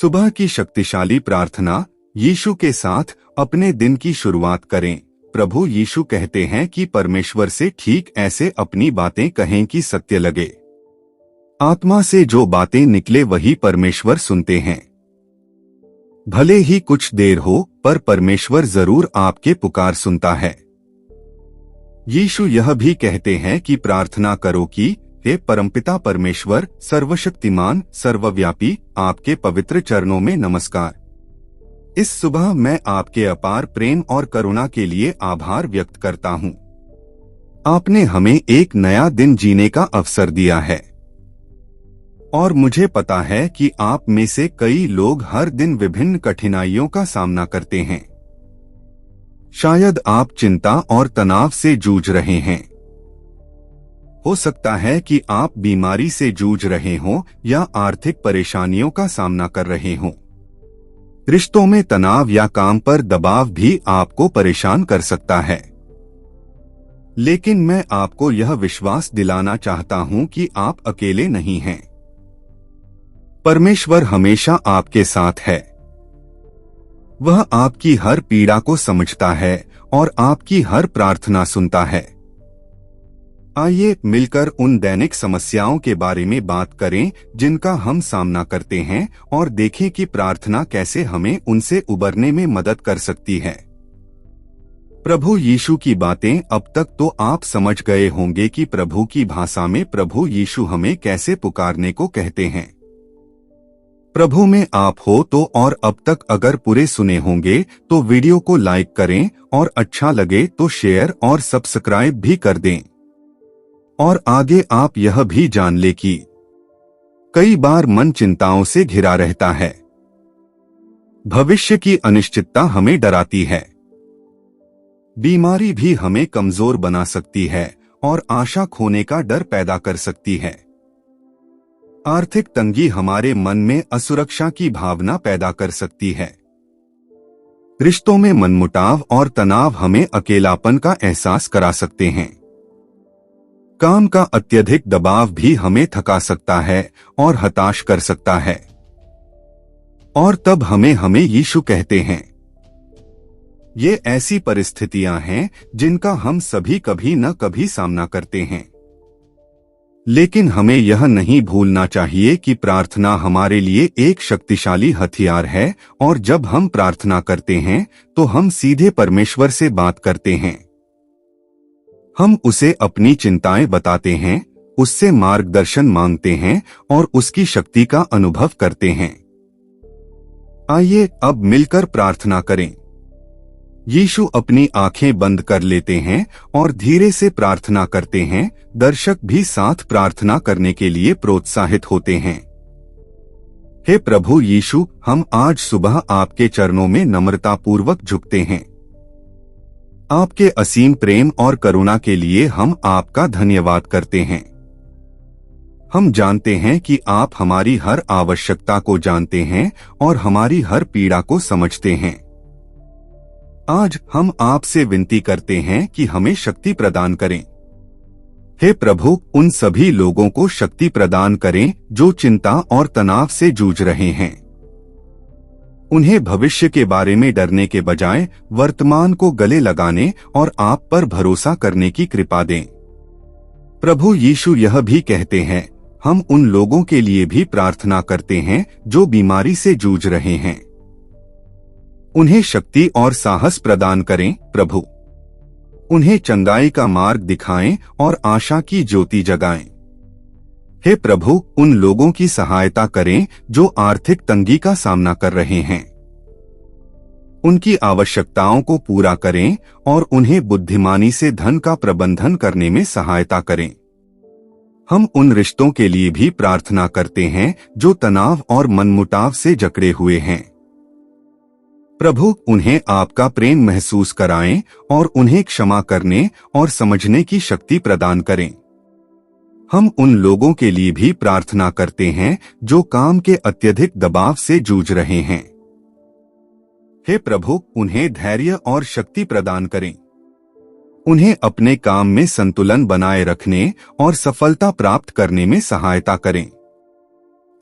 सुबह की शक्तिशाली प्रार्थना। यीशु के साथ अपने दिन की शुरुआत करें। प्रभु यीशु कहते हैं कि परमेश्वर से ठीक ऐसे अपनी बातें कहें कि सत्य लगे। आत्मा से जो बातें निकले वही परमेश्वर सुनते हैं। भले ही कुछ देर हो, पर परमेश्वर जरूर आपके पुकार सुनता है। यीशु यह भी कहते हैं कि प्रार्थना करो कि हे परमपिता परमेश्वर, सर्वशक्तिमान, सर्वव्यापी, आपके पवित्र चरणों में नमस्कार। इस सुबह मैं आपके अपार प्रेम और करुणा के लिए आभार व्यक्त करता हूँ। आपने हमें एक नया दिन जीने का अवसर दिया है और मुझे पता है कि आप में से कई लोग हर दिन विभिन्न कठिनाइयों का सामना करते हैं। शायद आप चिंता और तनाव से जूझ रहे हैं। हो सकता है कि आप बीमारी से जूझ रहे हों या आर्थिक परेशानियों का सामना कर रहे हों। रिश्तों में तनाव या काम पर दबाव भी आपको परेशान कर सकता है। लेकिन मैं आपको यह विश्वास दिलाना चाहता हूं कि आप अकेले नहीं हैं। परमेश्वर हमेशा आपके साथ है। वह आपकी हर पीड़ा को समझता है और आपकी हर प्रार्थना सुनता है। आइए मिलकर उन दैनिक समस्याओं के बारे में बात करें जिनका हम सामना करते हैं और देखें कि प्रार्थना कैसे हमें उनसे उबरने में मदद कर सकती है। प्रभु यीशु की बातें। अब तक तो आप समझ गए होंगे कि प्रभु की भाषा में प्रभु यीशु हमें कैसे पुकारने को कहते हैं। प्रभु में आप हो तो, और अब तक अगर पूरे सुने होंगे तो वीडियो को लाइक करें और अच्छा लगे तो शेयर और सब्सक्राइब भी कर दें। और आगे आप यह भी जान ले कि कई बार मन चिंताओं से घिरा रहता है। भविष्य की अनिश्चितता हमें डराती है। बीमारी भी हमें कमजोर बना सकती है और आशा खोने का डर पैदा कर सकती है। आर्थिक तंगी हमारे मन में असुरक्षा की भावना पैदा कर सकती है। रिश्तों में मनमुटाव और तनाव हमें अकेलापन का एहसास करा सकते हैं। काम का अत्यधिक दबाव भी हमें थका सकता है और हताश कर सकता है। और तब हमें यीशु कहते हैं। ये ऐसी परिस्थितियां हैं जिनका हम सभी कभी न कभी सामना करते हैं। लेकिन हमें यह नहीं भूलना चाहिए कि प्रार्थना हमारे लिए एक शक्तिशाली हथियार है और जब हम प्रार्थना करते हैं तो हम सीधे परमेश्वर से बात करते हैं। हम उसे अपनी चिंताएं बताते हैं, उससे मार्गदर्शन मांगते हैं और उसकी शक्ति का अनुभव करते हैं। आइए अब मिलकर प्रार्थना करें। यीशु अपनी आंखें बंद कर लेते हैं और धीरे से प्रार्थना करते हैं। दर्शक भी साथ प्रार्थना करने के लिए प्रोत्साहित होते हैं। हे प्रभु यीशु, हम आज सुबह आपके चरणों में नम्रतापूर्वक झुकते हैं। आपके असीम प्रेम और करुणा के लिए हम आपका धन्यवाद करते हैं। हम जानते हैं कि आप हमारी हर आवश्यकता को जानते हैं और हमारी हर पीड़ा को समझते हैं। आज हम आपसे विनती करते हैं कि हमें शक्ति प्रदान करें। हे प्रभु, उन सभी लोगों को शक्ति प्रदान करें जो चिंता और तनाव से जूझ रहे हैं। उन्हें भविष्य के बारे में डरने के बजाय वर्तमान को गले लगाने और आप पर भरोसा करने की कृपा दें। प्रभु यीशु यह भी कहते हैं, हम उन लोगों के लिए भी प्रार्थना करते हैं जो बीमारी से जूझ रहे हैं। उन्हें शक्ति और साहस प्रदान करें प्रभु। उन्हें चंगाई का मार्ग दिखाएं और आशा की ज्योति जगाएं। हे प्रभु, उन लोगों की सहायता करें जो आर्थिक तंगी का सामना कर रहे हैं। उनकी आवश्यकताओं को पूरा करें और उन्हें बुद्धिमानी से धन का प्रबंधन करने में सहायता करें। हम उन रिश्तों के लिए भी प्रार्थना करते हैं जो तनाव और मनमुटाव से जकड़े हुए हैं। प्रभु, उन्हें आपका प्रेम महसूस कराएं और उन्हें क्षमा करने और समझने की शक्ति प्रदान करें। हम उन लोगों के लिए भी प्रार्थना करते हैं जो काम के अत्यधिक दबाव से जूझ रहे हैं। हे प्रभु, उन्हें धैर्य और शक्ति प्रदान करें। उन्हें अपने काम में संतुलन बनाए रखने और सफलता प्राप्त करने में सहायता करें।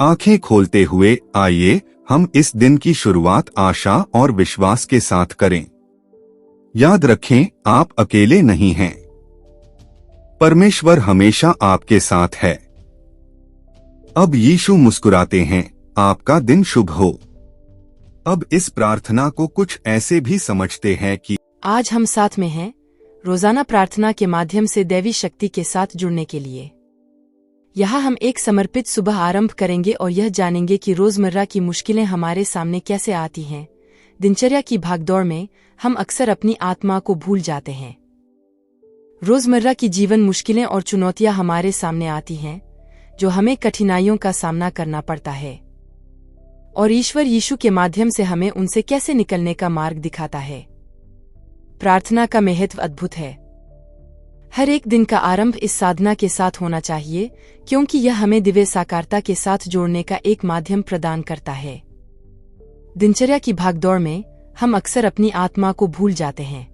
आंखें खोलते हुए आइए हम इस दिन की शुरुआत आशा और विश्वास के साथ करें। याद रखें, आप अकेले नहीं हैं। परमेश्वर हमेशा आपके साथ है। अब यीशु मुस्कुराते हैं, आपका दिन शुभ हो। अब इस प्रार्थना को कुछ ऐसे भी समझते हैं कि आज हम साथ में हैं, रोजाना प्रार्थना के माध्यम से दैवी शक्ति के साथ जुड़ने के लिए। यहाँ हम एक समर्पित सुबह आरंभ करेंगे और यह जानेंगे कि रोजमर्रा की मुश्किलें हमारे सामने कैसे आती हैं। दिनचर्या की भागदौड़ में हम अक्सर अपनी आत्मा को भूल जाते हैं। रोजमर्रा की जीवन मुश्किलें और चुनौतियां हमारे सामने आती हैं, जो हमें कठिनाइयों का सामना करना पड़ता है, और ईश्वर यीशु के माध्यम से हमें उनसे कैसे निकलने का मार्ग दिखाता है। प्रार्थना का महत्व अद्भुत है। हर एक दिन का आरंभ इस साधना के साथ होना चाहिए, क्योंकि यह हमें दिव्य साकारता के साथ जोड़ने का एक माध्यम प्रदान करता है। दिनचर्या की भागदौड़ में हम अक्सर अपनी आत्मा को भूल जाते हैं।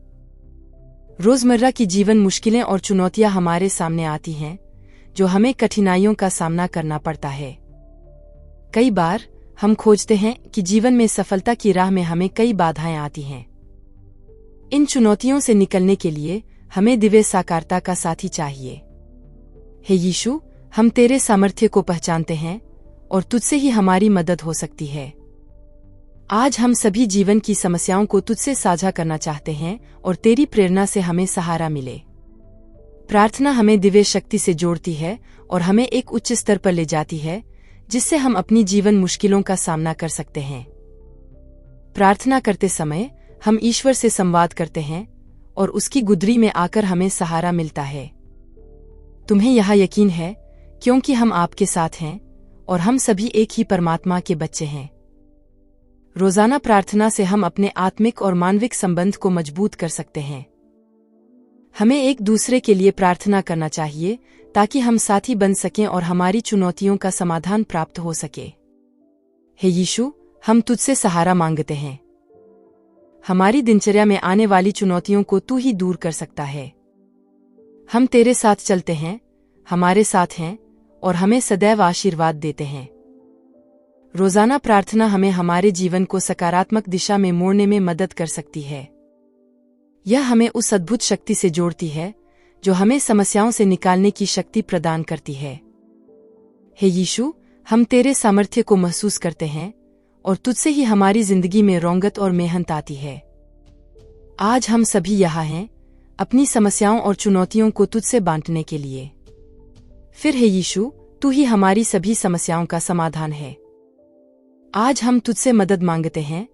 रोजमर्रा की जीवन मुश्किलें और चुनौतियां हमारे सामने आती हैं, जो हमें कठिनाइयों का सामना करना पड़ता है। कई बार हम खोजते हैं कि जीवन में सफलता की राह में हमें कई बाधाएं आती हैं। इन चुनौतियों से निकलने के लिए हमें दिव्य साकारता का साथी चाहिए। हे यीशु, हम तेरे सामर्थ्य को पहचानते हैं और तुझसे ही हमारी मदद हो सकती है। आज हम सभी जीवन की समस्याओं को तुझसे साझा करना चाहते हैं और तेरी प्रेरणा से हमें सहारा मिले। प्रार्थना हमें दिव्य शक्ति से जोड़ती है और हमें एक उच्च स्तर पर ले जाती है, जिससे हम अपनी जीवन मुश्किलों का सामना कर सकते हैं। प्रार्थना करते समय हम ईश्वर से संवाद करते हैं और उसकी गुदरी में आकर हमें सहारा मिलता है। तुम्हें यह यकीन है, क्योंकि हम आपके साथ हैं और हम सभी एक ही परमात्मा के बच्चे हैं। रोजाना प्रार्थना से हम अपने आत्मिक और मानविक संबंध को मजबूत कर सकते हैं। हमें एक दूसरे के लिए प्रार्थना करना चाहिए, ताकि हम साथी बन सकें और हमारी चुनौतियों का समाधान प्राप्त हो सके। हे यीशु, हम तुझसे सहारा मांगते हैं। हमारी दिनचर्या में आने वाली चुनौतियों को तू ही दूर कर सकता है। हम तेरे साथ चलते हैं, हमारे साथ हैं और हमें सदैव आशीर्वाद देते हैं। रोजाना प्रार्थना हमें हमारे जीवन को सकारात्मक दिशा में मोड़ने में मदद कर सकती है। यह हमें उस अद्भुत शक्ति से जोड़ती है, जो हमें समस्याओं से निकालने की शक्ति प्रदान करती है। हे यीशु, हम तेरे सामर्थ्य को महसूस करते हैं और तुझसे ही हमारी जिंदगी में रौनक और मेहनत आती है। आज हम सभी यहाँ हैं, अपनी समस्याओं और चुनौतियों को तुझसे बांटने के लिए। फिर हे यीशु, तू ही हमारी सभी समस्याओं का समाधान है। आज हम तुझसे मदद मांगते हैं।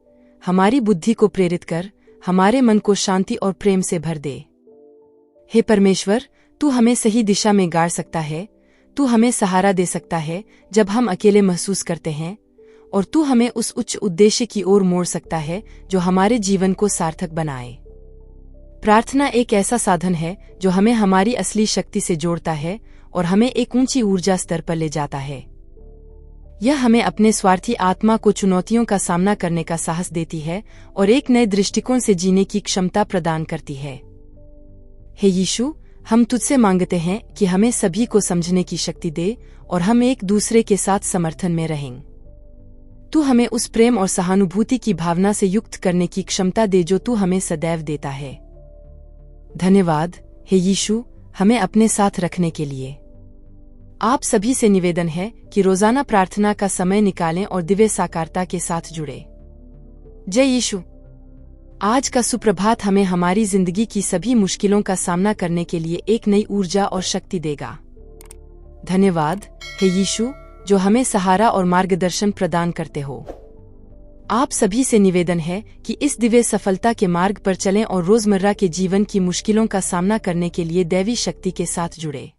हमारी बुद्धि को प्रेरित कर, हमारे मन को शांति और प्रेम से भर दे। हे परमेश्वर, तू हमें सही दिशा में गाड़ सकता है। तू हमें सहारा दे सकता है जब हम अकेले महसूस करते हैं, और तू हमें उस उच्च उद्देश्य की ओर मोड़ सकता है जो हमारे जीवन को सार्थक बनाए। प्रार्थना एक ऐसा साधन है जो हमें हमारी असली शक्ति से जोड़ता है और हमें एक ऊंची ऊर्जा स्तर पर ले जाता है। यह हमें अपने स्वार्थी आत्मा को चुनौतियों का सामना करने का साहस देती है और एक नए दृष्टिकोण से जीने की क्षमता प्रदान करती है। हे यीशु, हम तुझसे मांगते हैं कि हमें सभी को समझने की शक्ति दे और हम एक दूसरे के साथ समर्थन में रहें। तू हमें उस प्रेम और सहानुभूति की भावना से युक्त करने की क्षमता दे जो तू हमें सदैव देता है। धन्यवाद हे यीशु, हमें अपने साथ रखने के लिए। आप सभी से निवेदन है कि रोजाना प्रार्थना का समय निकालें और दिव्य साकारता के साथ जुड़े। जय यीशु। आज का सुप्रभात हमें हमारी जिंदगी की सभी मुश्किलों का सामना करने के लिए एक नई ऊर्जा और शक्ति देगा। धन्यवाद हे यीशु, जो हमें सहारा और मार्गदर्शन प्रदान करते हो। आप सभी से निवेदन है कि इस दिव्य सफलता के मार्ग पर चलें और रोजमर्रा के जीवन की मुश्किलों का सामना करने के लिए दैवी शक्ति के साथ जुड़े।